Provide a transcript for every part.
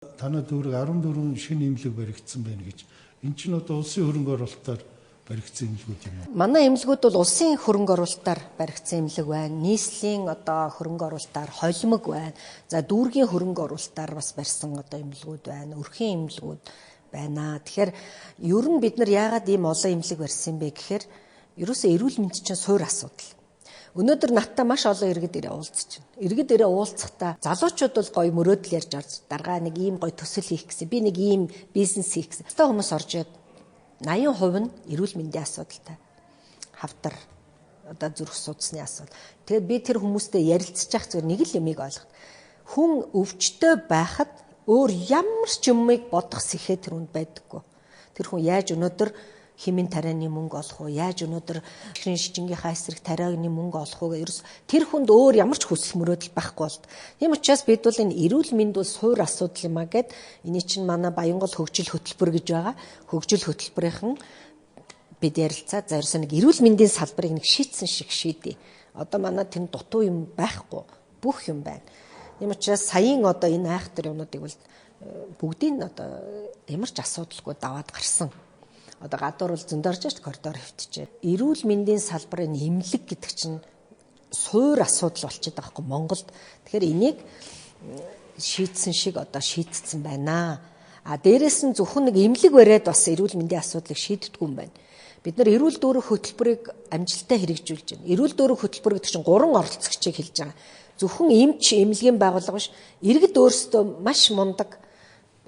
Танай дүүрэг 14 шинэ имлэг баригдсан байна гэж. Энд чинь одоо улсын хөрөнгө оруулалтаар баригдсан имлэгүүд юм уу? Манай имлэгүүд бол улсын хөрөнгө оруулалтаар баригдсан имлэг байна. Нийслэлийн хөрөнгө оруулалтаар холимог байна. За дүүргийн хөрөнгө оруулалтаар бас барьсан имлэгүүд байна. Өрхийн имлэгүүд байна. Тэгэхээр ер нь бид нар яагаад ийм олон имлэг барьсан бэ гэхээр ерөөсөө эрүүл мэнд чинь суур асуудал. Өнөөдөр надтай маш олон иргэд ирээ уулзч байна. Иргэд ирээ уулзахдаа залуучууд бол гоё мөрөөдөл ярьж орж даргаа нэг ийм гоё төсөл хийх гэсэн. Би нэг ийм бизнес хийх гэсэн. Та хүмүүс орж ирээд 80% нь эрүүл мэндийн асуудалтай. Хавтар зүрх судасны асуудал. Тэгээд би тэр хүмүүстэй ярилцж явах зүгээр нэг л юмыг ойлгох. Хүн өвчтөй байхад өөр ямар ч юмыг бодох сэхээ тэр хүнд байдаггүй. Тэр хүн яаж өнөөдөр химийн тарианы мөнгө олох уу, яаж өнөөдөр ихрийн шижингийнхаа эсрэг тарианы мөнгө олох уу ерөөс тэр хүнд өөр ямар ч хүсэл мөрөөдөл байхгүй болд. Тийм учраас бид бол энэ эрүүл мэнд бол суур асуудал юм а гэд энэ чинь манай Баянгол хөгжил хөтөлбөр гэж байгаа. Хөгжил хөтөлбөрийнхэн бид ярилцаад зорьсон нэг эрүүл мэндийн салбарыг нэг шийдсэн шиг шийдэе. Одоо манай тэр дутуу юм байхгүй, бүх юм байна. Тийм учраас саяын энэ айхтар юмнуудыг бол бүгдийг ямар ч асуудалгүй даваад гарсан. Гадуур бол зөндөрж ш коридор хөвтчээ. Эрүүл мэндийн салбарын эмнэлэг гэдэг чинь суур асуудал болчиход байгаа хгүй Монголд. Тэгэхээр энийг шийдсэн шиг шийдсэн байна. Дээрээс нь зөвхөн нэг эмнэлэг бариад бас эрүүл мэндийн асуудлыг шийддэггүй юм байна. Бид нар эрүүл дүүрэг хөтөлбөрийг амжилттай хэрэгжүүлж байна. Эрүүл дүүрэг хөтөлбөр гэдэг чинь 3 оролцогчийг хэлж байгаа. Зөвхөн эмч, эмнэлгийн байгууллага биш, иргэд өөрсдөө маш мундаг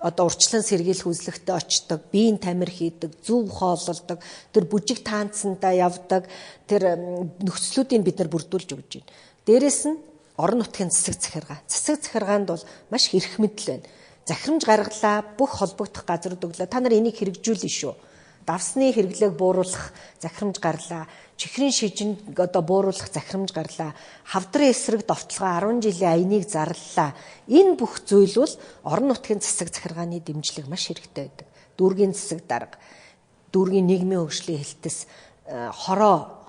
урьдчилан сэргийлэх үзлэгтээ очдог, биеийн тамир хийдэг, зөв хооллолдог, тэр бүжиг таанцсандаа явдаг, тэр нөхцлүүдийг бид нар бүрдүүлж өгч байна. Дээрээс нь орон нутгийн засаг захиргаа. Засаг захиргаанд бол маш эрх мэдэл байна. Захирамж гаргалаа, бүх холбогдох газрууд өглөө. Та нар энийг хэрэгжүүлнэ шүү. Давсны хэрэглээг бууруулах захирамж гарлаа. Чихрийн шижинд бууруулах захирамж гарлаа. Хавдрын эсрэг довтлогоо 10 жилийн аяныг зарлалаа. Энэ бүх зүйл бол орон нутгийн засаг захиргааны дэмжлэг маш хэрэгтэй байдаг. Дүүргийн засаг дарга, дүүргийн нийгмийн хөгжлийн хэлтэс, хороо,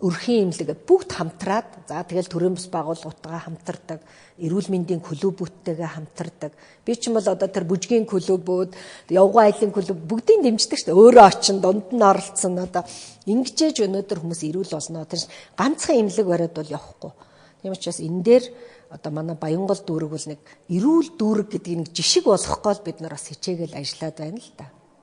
өрхийн имлэг бүгд хамтраад тэгэл төрийн бас байгууллагуудтайгаа хамтардаг, эрүүл мэндийн клубүүдтэйгээ хамтардаг. Би ч юм бол тэр бүжгийн клубүүд, явган аялын клуб бүгдийг дэмждэг шүү дээ. Өөрөө очин дунд нь оролцсон ингэж өнөөдөр хүмүүс эрүүл болно. Тэр ганцхан имлэг бариад бол явахгүй. Тийм учраас энэ дээр манай Баянгол дүүрэг бол нэг эрүүл дүүрэг гэдгийг нэг жишг болгох гол бид нар бас хичээгээл ажиллаад байна л да.